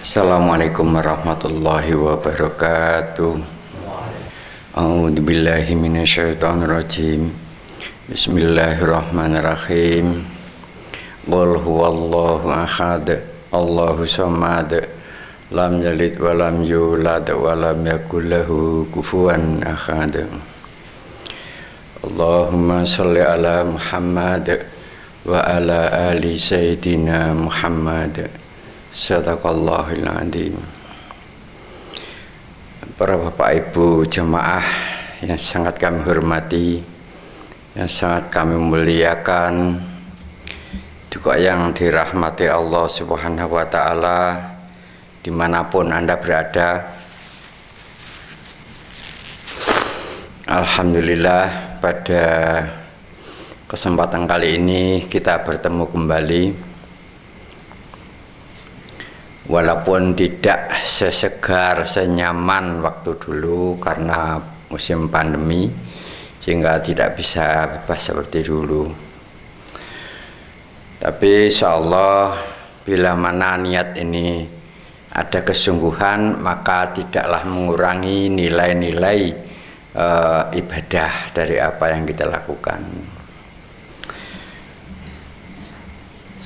Assalamualaikum warahmatullahi wabarakatuh. A'udzu billahi minasyaitonir rajim. Bismillahirrahmanirrahim. Qul huwallahu ahad, Allahu samad, lam yalid wa lam yulad wa lam yakul lahu kufuwan ahad. Allahumma shalli ala Muhammad wa ala ali sayyidina Muhammad. Sadaqallahul adzim. Para bapak ibu jemaah yang sangat kami hormati, yang sangat kami muliakan, juga yang dirahmati Allah Subhanahu wa ta'ala dimanapun Anda berada. Alhamdulillah, pada kesempatan kali ini kita bertemu kembali, walaupun tidak sesegar, senyaman waktu dulu karena musim pandemi, sehingga tidak bisa bebas seperti dulu. Tapi insyaallah bila mana niat ini ada kesungguhan, maka tidaklah mengurangi nilai-nilai ibadah dari apa yang kita lakukan.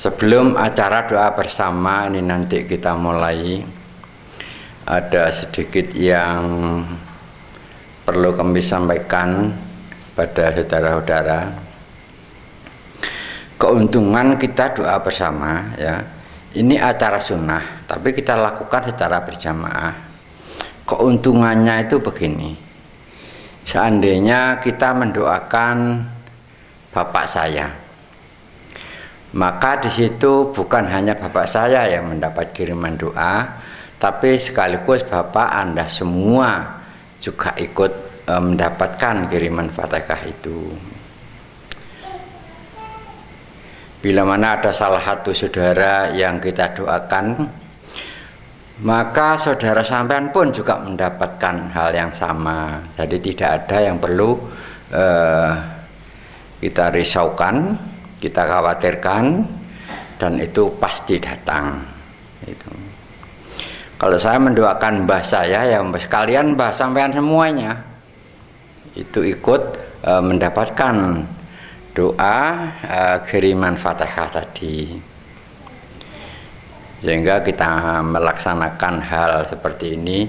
Sebelum acara doa bersama ini nanti kita mulai, ada sedikit yang perlu kami sampaikan pada saudara-saudara. Keuntungan kita doa bersama, ya, ini acara sunnah, tapi kita lakukan secara berjamaah. Keuntungannya itu begini: seandainya kita mendoakan bapak saya, maka di situ bukan hanya bapak saya yang mendapat kiriman doa, tapi sekaligus bapak Anda semua juga ikut mendapatkan kiriman Fatihah itu. Bila mana ada salah satu saudara yang kita doakan, maka saudara sampean pun juga mendapatkan hal yang sama. Jadi tidak ada yang perlu kita risaukan, kita khawatirkan, dan itu pasti datang. Itu. Kalau saya mendoakan mbah saya, ya sekalian mbah sampean semuanya itu ikut mendapatkan doa kiriman Fatihah tadi. Sehingga kita melaksanakan hal seperti ini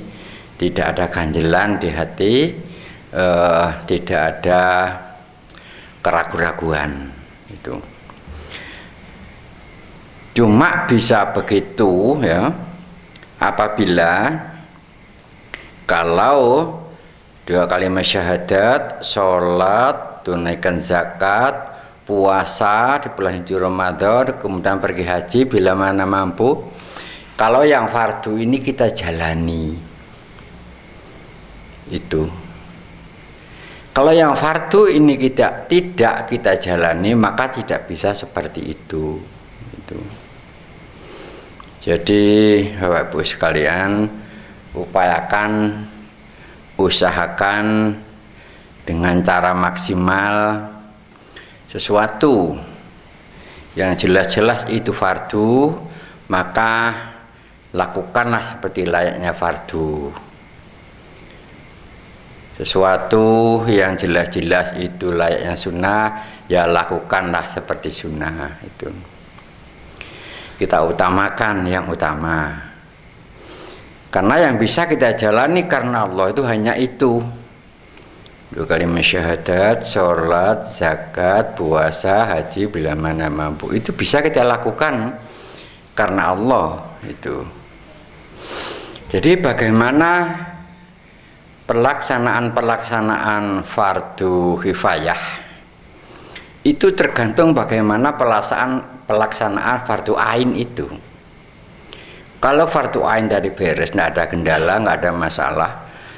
tidak ada ganjelan di hati, tidak ada keraguan-raguan. Itu cuma bisa begitu, ya, apabila kalau 2 kalimat syahadat, sholat, tunaikan zakat, puasa di bulan Ramadan, kemudian pergi haji bila mana mampu. Kalau yang fardu ini kita jalani itu. Kalau yang fardu ini tidak kita jalani, maka tidak bisa seperti itu. Jadi Bapak Ibu sekalian, usahakan dengan cara maksimal sesuatu yang jelas-jelas itu fardu, maka lakukanlah seperti layaknya fardu. Sesuatu yang jelas-jelas itu layaknya sunnah, ya lakukanlah seperti sunnah. Itu kita utamakan yang utama, karena yang bisa kita jalani karena Allah itu hanya itu: 2 kalimat syahadat, sholat, zakat, puasa, haji bila mana mampu. Itu bisa kita lakukan karena Allah. Itu. Jadi bagaimana pelaksanaan fardu kifayah itu tergantung bagaimana pelaksanaan fardu ain itu. Kalau fardu ain tadi beres, tidak ada kendala, nggak ada masalah,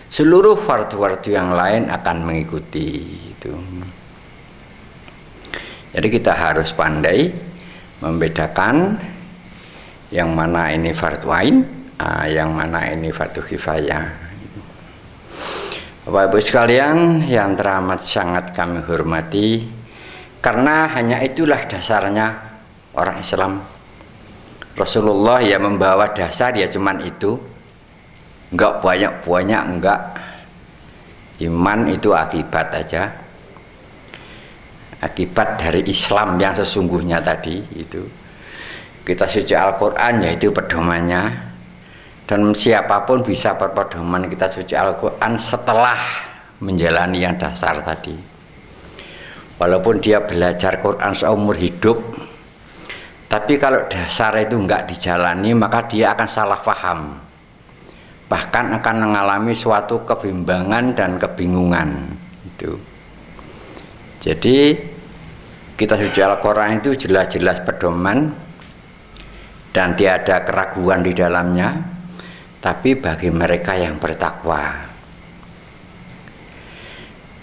seluruh fardu-fardu yang lain akan mengikuti itu. Jadi kita harus pandai membedakan yang mana ini fardu ain, yang mana ini fardu kifayah. Bapak Ibu sekalian yang teramat sangat kami hormati, karena hanya itulah dasarnya orang Islam. Rasulullah ya membawa dasar ya cuman itu, enggak banyak-banyak, enggak. Iman itu akibat aja, akibat dari Islam yang sesungguhnya tadi itu. Kita suci Al-Quran yaitu pedomannya, dan siapapun bisa berpedoman kita suci Al-Quran setelah menjalani yang dasar tadi. Walaupun dia belajar Quran seumur hidup, tapi kalau dasar itu enggak dijalani maka dia akan salah paham, bahkan akan mengalami suatu kebimbangan dan kebingungan itu. Jadi kita suci Al-Quran itu jelas-jelas pedoman dan tiada keraguan di dalamnya, tapi bagi mereka yang bertakwa.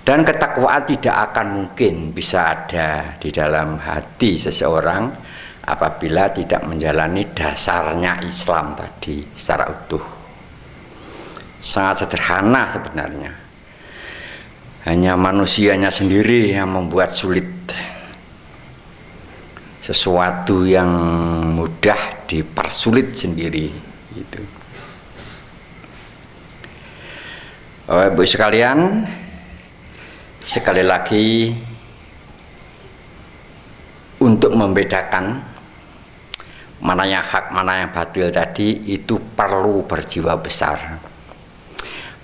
Dan ketakwaan tidak akan mungkin bisa ada di dalam hati seseorang apabila tidak menjalani dasarnya Islam tadi secara utuh. Sangat sederhana sebenarnya, hanya manusianya sendiri yang membuat sulit. Sesuatu yang mudah dipersulit sendiri gitu. Ibu sekalian, sekali lagi untuk membedakan mana yang hak, mana yang batil tadi itu perlu berjiwa besar.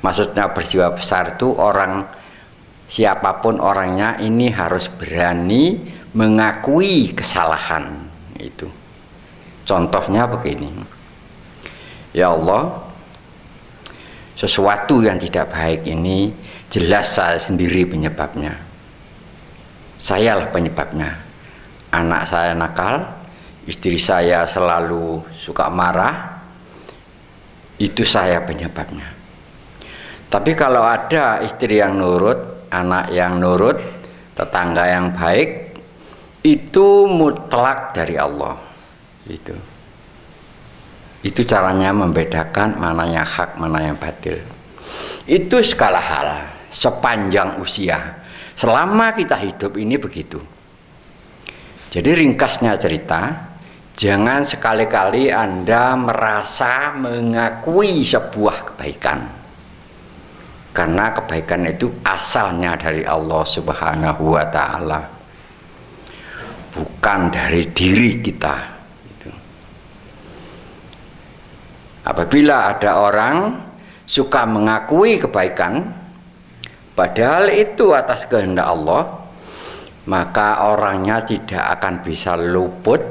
Maksudnya berjiwa besar itu orang, siapapun orangnya ini harus berani mengakui kesalahan itu. Contohnya begini, ya Allah, sesuatu yang tidak baik ini jelas saya sendiri penyebabnya, sayalah penyebabnya. Anak saya nakal, istri saya selalu suka marah, itu saya penyebabnya. Tapi kalau ada istri yang nurut, anak yang nurut, tetangga yang baik, itu mutlak dari Allah. Itu caranya membedakan mana yang hak, mana yang batil. Itu segala hal sepanjang usia, selama kita hidup ini begitu. Jadi ringkasnya cerita, jangan sekali-kali Anda merasa mengakui sebuah kebaikan, karena kebaikan itu asalnya dari Allah Subhanahu wa Ta'ala, bukan dari diri kita. Apabila ada orang suka mengakui kebaikan padahal itu atas kehendak Allah, maka orangnya tidak akan bisa luput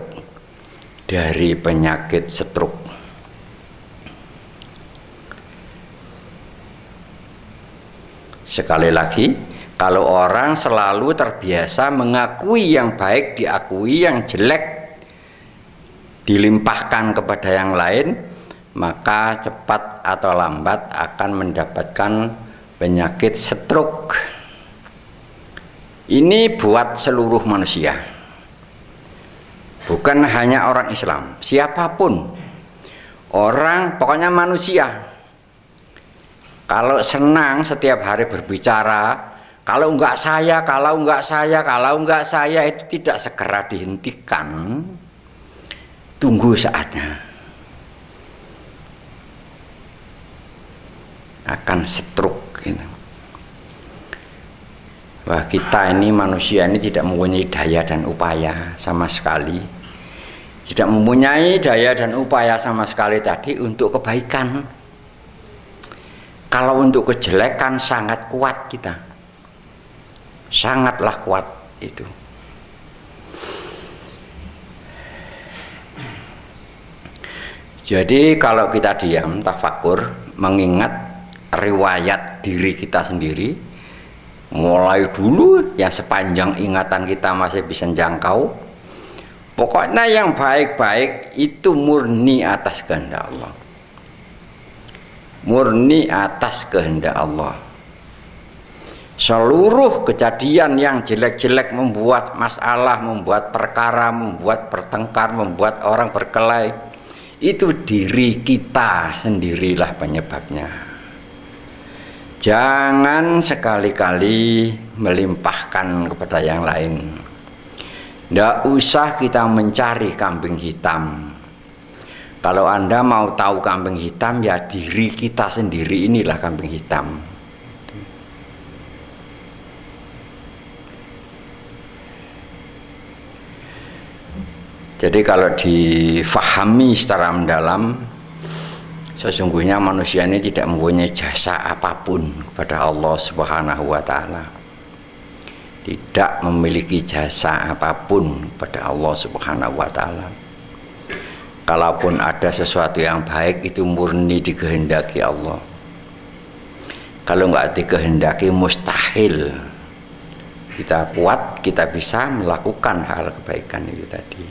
dari penyakit stroke. Sekali lagi, kalau orang selalu terbiasa mengakui yang baik diakui, yang jelek dilimpahkan kepada yang lain, maka cepat atau lambat akan mendapatkan penyakit stroke. Ini buat seluruh manusia, bukan hanya orang Islam, siapapun orang, pokoknya manusia. Kalau senang setiap hari berbicara, kalau enggak saya, kalau enggak saya, kalau enggak saya, itu tidak segera dihentikan, tunggu saatnya akan stroke gitu. Wah, kita ini manusia ini tidak mempunyai daya dan upaya sama sekali, tidak mempunyai daya dan upaya sama sekali tadi untuk kebaikan. Kalau untuk kejelekan sangat kuat kita, sangatlah kuat itu. Jadi kalau kita diam, tafakur, mengingat riwayat diri kita sendiri, mulai dulu yang sepanjang ingatan kita masih bisa jangkau, pokoknya yang baik-baik itu murni atas kehendak Allah, murni atas kehendak Allah. Seluruh kejadian yang jelek-jelek, membuat masalah, membuat perkara, membuat bertengkar, membuat orang berkelahi, itu diri kita sendirilah penyebabnya. Jangan sekali-kali melimpahkan kepada yang lain. Tidak usah kita mencari kambing hitam. Kalau Anda mau tahu kambing hitam, ya diri kita sendiri inilah kambing hitam. Jadi kalau difahami secara mendalam, sesungguhnya manusia ini tidak mempunyai jasa apapun kepada Allah Subhanahu wa Ta'ala. Tidak memiliki jasa apapun kepada Allah Subhanahu wa Ta'ala. Kalaupun ada sesuatu yang baik, itu murni dikehendaki Allah. Kalau nggak dikehendaki, mustahil kita kuat, kita bisa melakukan hal kebaikan itu tadi.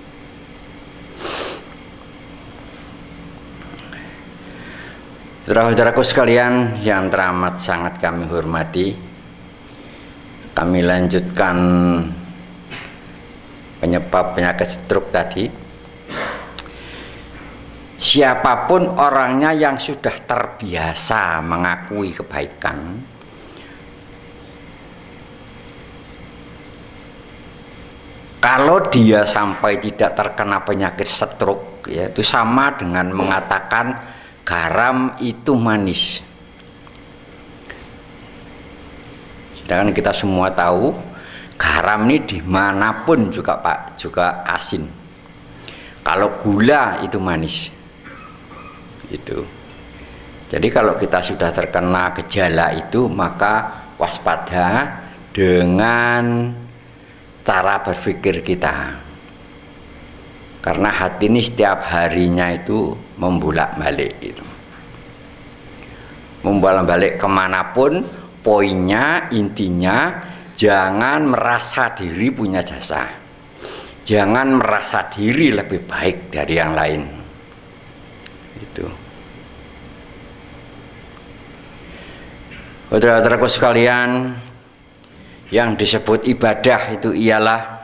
Saudara-saudaraku sekalian yang teramat sangat kami hormati, kami lanjutkan penyebab penyakit stroke tadi. Siapapun orangnya yang sudah terbiasa mengakui kebaikan, kalau dia sampai tidak terkena penyakit stroke, yaitu sama dengan mengatakan garam itu manis. Sedangkan kita semua tahu garam ini dimanapun juga Pak, juga asin. Kalau gula itu manis. Itu. Jadi kalau kita sudah terkena gejala itu, maka waspada dengan cara berpikir kita. Karena hati ini setiap harinya itu membolak-balik itu. Membolak-balik kemanapun, poinnya, intinya jangan merasa diri punya jasa. Jangan merasa diri lebih baik dari yang lain. Itu. Saudara-saudaraku sekalian, yang disebut ibadah itu ialah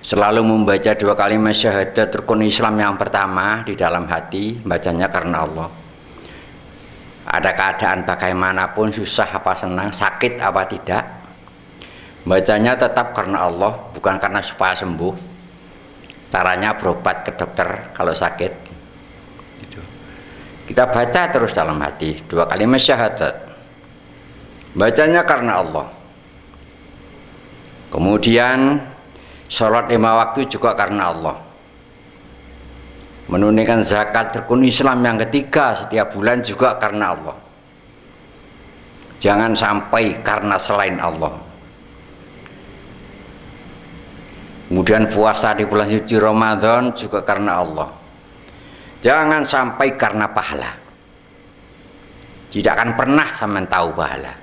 selalu membaca 2 kalimat syahadat rukun Islam yang pertama di dalam hati, bacanya karena Allah. Ada keadaan bagaimanapun, susah apa senang, sakit apa tidak, bacanya tetap karena Allah, bukan karena supaya sembuh. Caranya berobat ke dokter kalau sakit. Kita baca terus dalam hati 2 kalimat syahadat, bacanya karena Allah. Kemudian sholat 5 waktu juga karena Allah. Menunaikan zakat rukun Islam yang ketiga setiap bulan juga karena Allah. Jangan sampai karena selain Allah. Kemudian puasa di bulan suci Ramadan juga karena Allah. Jangan sampai karena pahala. Tidak akan pernah sampean tahu pahala.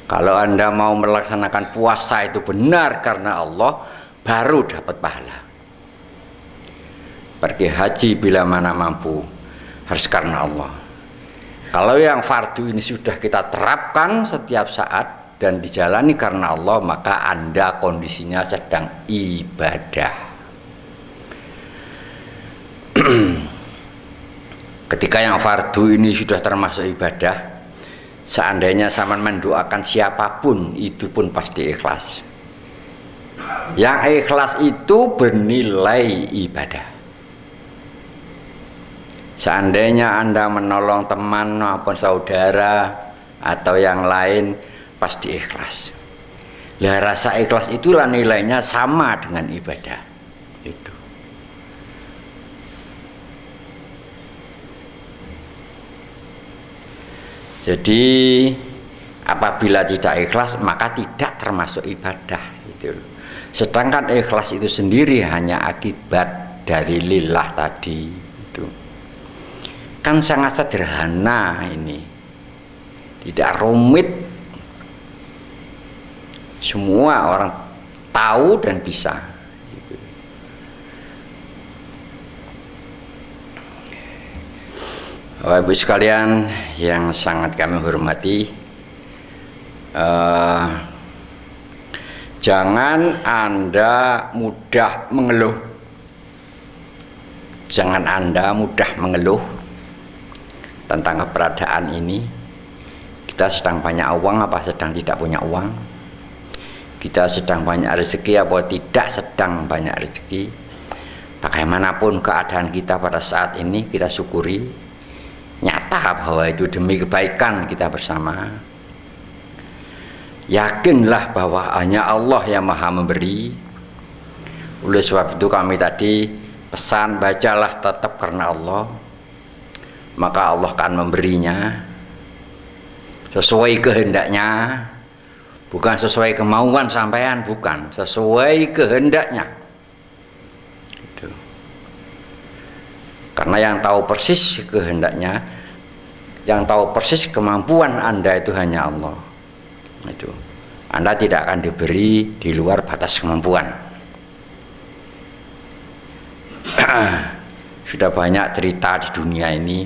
Kalau Anda mau melaksanakan puasa itu benar karena Allah, baru dapat pahala. Pergi haji bila mana mampu, harus karena Allah. Kalau yang fardu ini sudah kita terapkan setiap saat dan dijalani karena Allah, maka Anda kondisinya sedang ibadah. Ketika yang fardu ini sudah termasuk ibadah, seandainya sama mendoakan siapapun, itu pun pasti ikhlas. Yang ikhlas itu bernilai ibadah. Seandainya Anda menolong teman maupun saudara atau yang lain, pasti ikhlas. Lah rasa ikhlas itulah nilainya sama dengan ibadah. Itu. Jadi apabila tidak ikhlas, maka tidak termasuk ibadah. Gitu. Sedangkan ikhlas itu sendiri hanya akibat dari lillah tadi. Itu kan sangat sederhana, ini tidak rumit, semua orang tahu dan bisa. Gitu. Bapak Ibu sekalian yang sangat kami hormati, jangan Anda mudah mengeluh. Jangan Anda mudah mengeluh tentang keberadaan ini. Kita sedang banyak uang apa sedang tidak punya uang? Kita sedang banyak rezeki apa tidak sedang banyak rezeki? Bagaimanapun keadaan kita pada saat ini, kita syukuri, nyata bahwa itu demi kebaikan kita bersama. Yakinlah bahwa hanya Allah yang maha memberi. Oleh sebab itu kami tadi pesan, bacalah tetap karena Allah, maka Allah akan memberinya sesuai kehendaknya, bukan sesuai kemauan sampean, bukan, sesuai kehendaknya. Gitu. Karena yang tahu persis kehendaknya, yang tahu persis kemampuan Anda itu hanya Allah. Itu Anda tidak akan diberi di luar batas kemampuan. Sudah banyak cerita di dunia ini,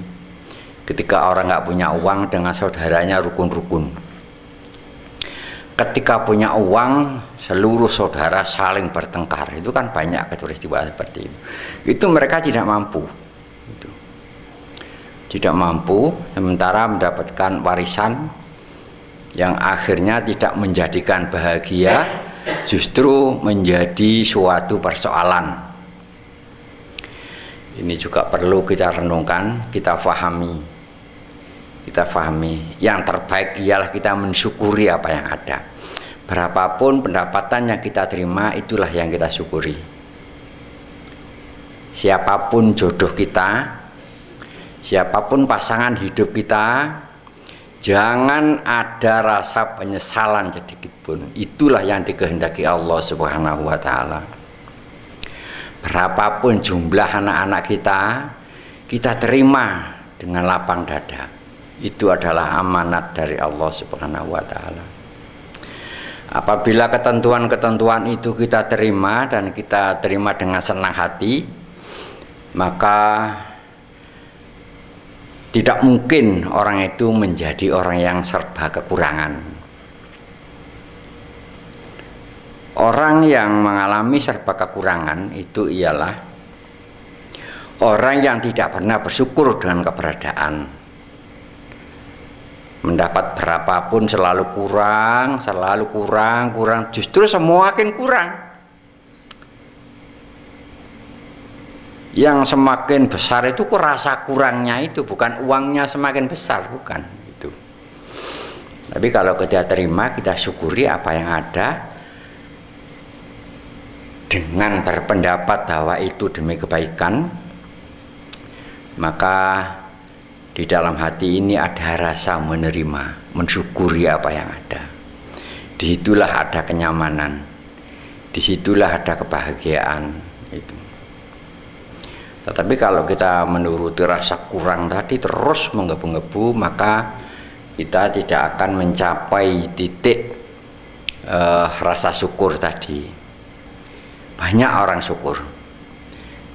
ketika orang nggak punya uang dengan saudaranya rukun-rukun. Ketika punya uang, seluruh saudara saling bertengkar. Itu kan banyak peristiwa seperti itu. Itu mereka tidak mampu. Itu. Tidak mampu, sementara mendapatkan warisan yang akhirnya tidak menjadikan bahagia, justru menjadi suatu persoalan. Ini juga perlu kita renungkan, kita fahami. Kita fahami, yang terbaik ialah kita mensyukuri apa yang ada. Berapapun pendapatan yang kita terima, itulah yang kita syukuri. Siapapun jodoh kita, siapapun pasangan hidup kita, jangan ada rasa penyesalan sedikit pun. Itulah yang dikehendaki Allah Subhanahu wa Ta'ala. Berapapun jumlah anak-anak kita terima dengan lapang dada. Itu adalah amanat dari Allah Subhanahu wa Ta'ala. Apabila ketentuan-ketentuan itu kita terima dan kita terima dengan senang hati, maka tidak mungkin orang itu menjadi orang yang serba kekurangan. Orang yang mengalami serba kekurangan itu ialah orang yang tidak pernah bersyukur dengan keberadaan. Mendapat berapapun selalu kurang, justru semakin kurang. Yang semakin besar itu rasa kurangnya itu, bukan uangnya semakin besar, bukan itu. Tapi kalau kita terima, kita syukuri apa yang ada, dengan berpendapat bahwa itu demi kebaikan, maka di dalam hati ini ada rasa menerima, mensyukuri apa yang ada. Disitulah ada kenyamanan, disitulah ada kebahagiaan itu. Tetapi kalau kita menuruti rasa kurang tadi terus menggebu-gebu, maka kita tidak akan mencapai titik rasa syukur tadi. Banyak orang syukur,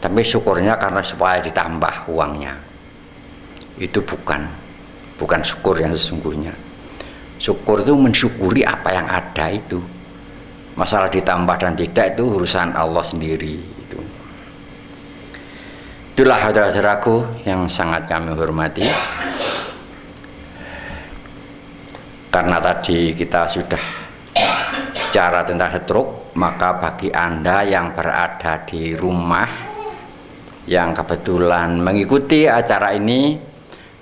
tapi syukurnya karena supaya ditambah uangnya. Itu bukan syukur yang sesungguhnya. Syukur itu mensyukuri apa yang ada itu. Masalah ditambah dan tidak itu urusan Allah sendiri. Itulah saudara-saudaraku yang sangat kami hormati. Karena tadi kita sudah bicara tentang stroke, maka bagi Anda yang berada di rumah yang kebetulan mengikuti acara ini,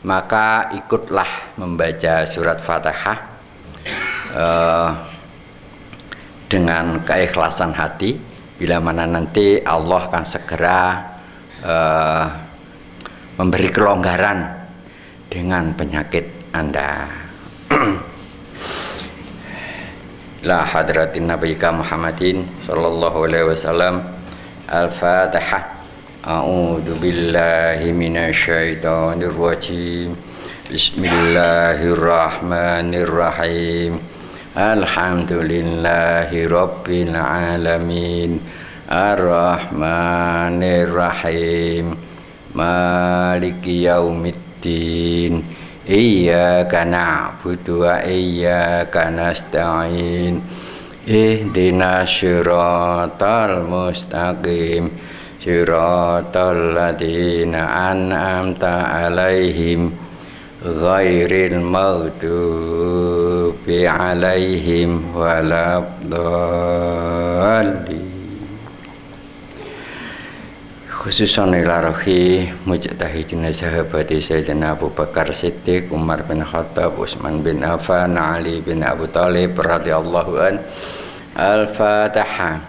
maka ikutlah membaca surat Fatihah dengan keikhlasan hati. Bila mana nanti Allah akan segera memberi kelonggaran dengan penyakit Anda. La hadratin nabiyika Muhammadin sallallahu alaihi wasallam. Al-Fatihah. A'udzu billahi minasyaitonir rajim. Bismillahirrahmanirrahim. Alhamdulillahi rabbil alamin. Ar-Rahmanir-Rahim. Maliki yaumiddin. Iyyaka na'budu wa iyyaka nasta'in. Ihdinas siratal mustaqim. Siratal ladzina an'amta 'alaihim ghairil maghdubi 'alaihim waladdallin. khususan ila rohi mujtahidin sahabati Sayyidina Abu Bakar Siddiq, Umar bin Khattab, Utsman bin Affan, Ali bin Abu Thalib radhiyallahu an. Al-Fatihah.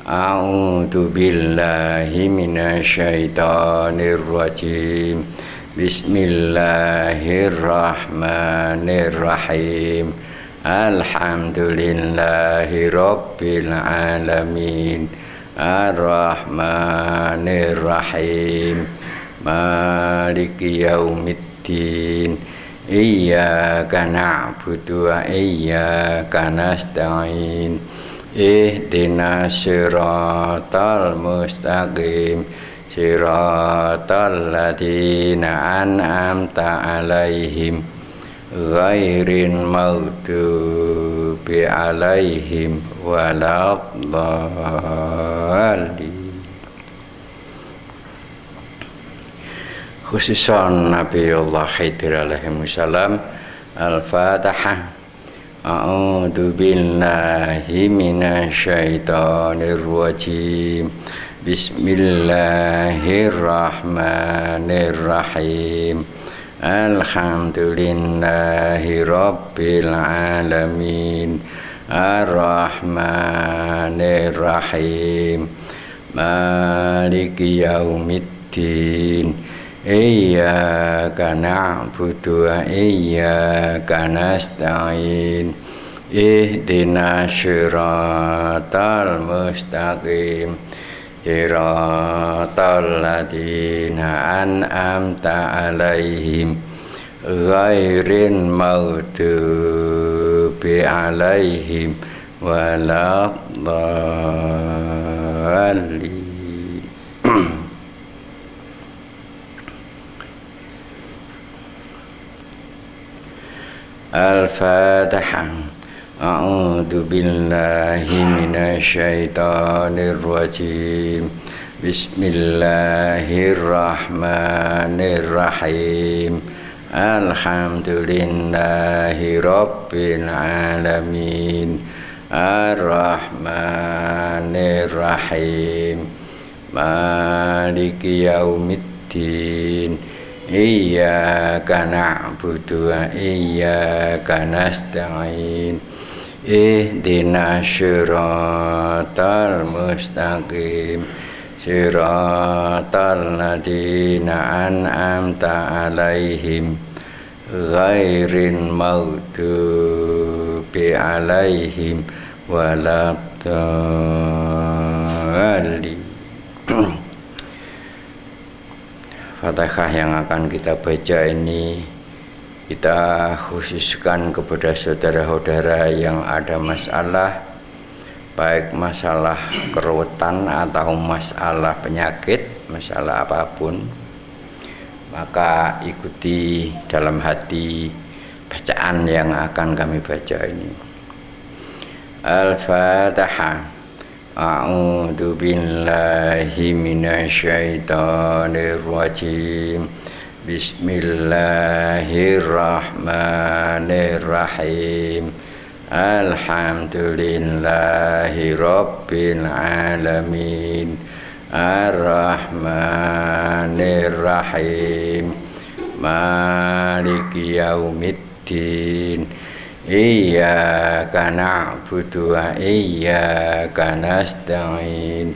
A'udzu billahi minasyaitonir rajim. Bismillahirrahmanirrahim. Alhamdulillahi rabbil alamin. Ar-Rahmanir-Rahim. Maliki yaumiddin. Iyyaka na'budu wa iyyaka nasta'in. Ihdinas siratal mustaqim. Siratal ladzina an'amta 'alaihim ghairil maghdubi 'alaihim waladdallin. Khususan Nabiullah Khidir alaihi salam. Al-Fatihah. A'udzu billahi minasyaitonir rajim. Bismillahirrahmanirrahim. Alhamdulillahi rabbil alamin. Ar-Rahmanir-Rahim. Maliki yaumiddin. Iyyaka na'budu wa iyyaka nasta'in. Ihdinas siratal mustaqim. Siratal ladzina an'amta 'alaihim ghairil maghdubi 'alaihim waladdallin. Al-Fatihah. A'udzu billahi minasyaitonir rajim. Bismillahirrahmanirrahim. Alhamdulillahi rabbil alamin. Ar-Rahmanir-Rahim. Maliki yaumiddin. Iyyaka na'budu wa iyyaka nasta'in. Ihdinas siratal mustaqim. Siratal ladzina an'amta 'alaihim ghairil maghdubi 'alaihim waladdallin. Fatihah yang akan kita baca ini kita khususkan kepada saudara-saudara yang ada masalah, baik masalah keruwetan atau masalah penyakit, masalah apapun, maka ikuti dalam hati bacaan yang akan kami baca ini. Al-Fatihah. A'udzu billahi minasyaitonir rajim. Bismillahirrahmanirrahim. Alhamdulillahi rabbil alamin. Ar-Rahmanir-Rahim. Maliki yaumiddin. Iyyaka na'budu wa iyyaka nasta'in.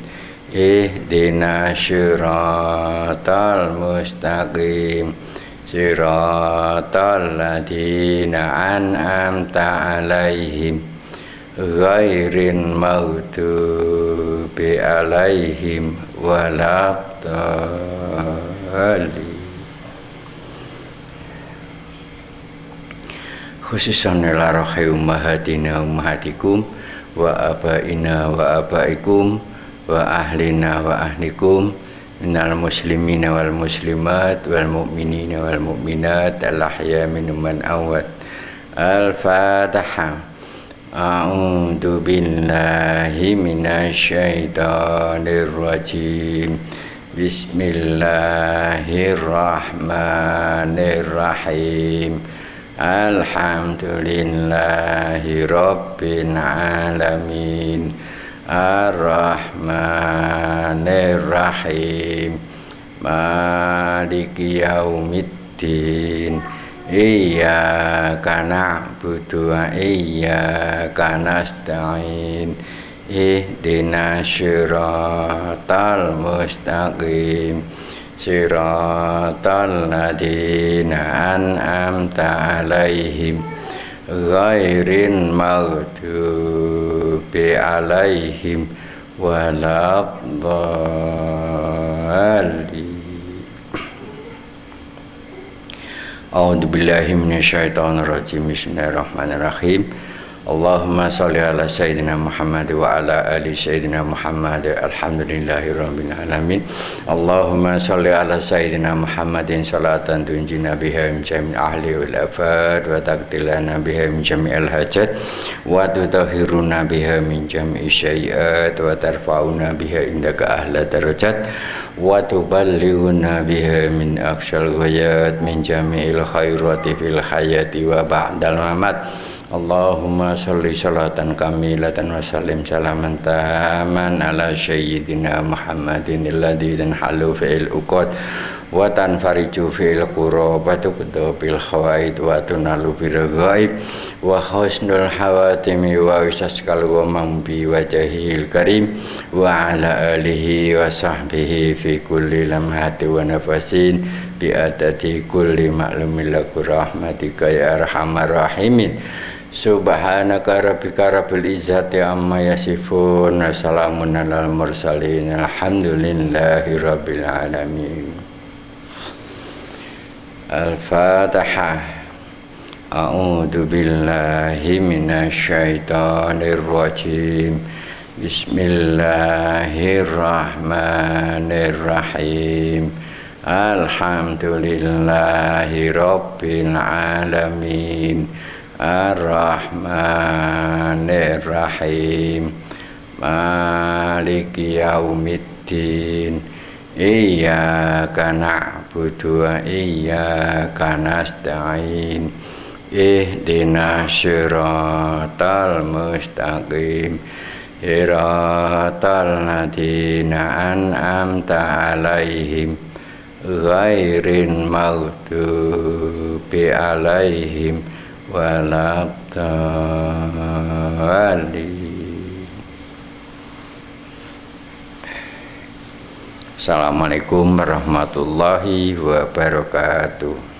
Ihdinas siratal mustaqim. Siratal ladzina an'amta 'alaihim ghairil maghdubi 'alaihim waladdallin. Khususan ila rohi ummahatina ummahatikum wa abaina wa abaikum wa ahlina wa ahlikum minal muslimina wal muslimat wal mu'minina wal mu'minat al-ahya minhum man awad. Al-Fatihah. A'udzu billahi minasyaitonir rajim. Bismillahirrahmanirrahim. Alhamdulillahi rabbil alamin. Ar-Rahmanir-Rahim Maliki yaumiddin Iyyaka na'budu wa iyyaka nasta'in Ihdinas siratal mustaqim Siratal ladzina an'amta 'alaihim Ghairil maghdubi 'alaihim waladdallin. A'udzu billahi minasyaitonir rajim. Bismillahirrahmanirrahim. Allahumma shalli ala sayyidina Muhammad wa ala ali sayyidina Muhammad. Alhamdulillahirabbil alamin. Allahumma shalli ala sayyidina Muhammadin salatan tunjina biha min jami'il ahli wal afat wa taqtilana biha min jami'il hajat wa tutahhiruna biha min jami'i syai'at wa tarfa'una biha indaka ahla darajat wa tuballighuna biha min aqsal ghayat min jami'il khairati fil hayati wa ba'dal mamat. Allahumma sholli sholatan kamilatan wa sallim salaman taman ala sayyidina Muhammadin alladzi tanhalu fil uqad wa tanfariju fil qurab wa tuqda bil khawaid wa tunalu bil ghaib wa husnul hawatimi wa wisaskal wa mambi wajhil karim wa ala alihi wa sahbihi fi kulli lamhati wa nafasin bi adati kulli ma'lumin laku rahmatika ya arhamar rahimin. Subhanaka rabbika rabbil izzati amma yasifun wa salamun alal mursalin alhamdulillahi rabbil alamin. Al-Fatihah. A'udzu billahi minasy syaithanir rajim. Bismillahirrahmanirrahim. Alhamdulillahi rabbil alamin. Ar-Rahmanir-Rahim Maliki yaumiddin Iyyaka na'budu wa iyyaka nasta'in Ihdinas siratal mustaqim Siratal ladzina an'amta 'alaihim Ghairil maghdubi 'alaihim waladdallin. Assalamualaikum warahmatullahi wabarakatuh.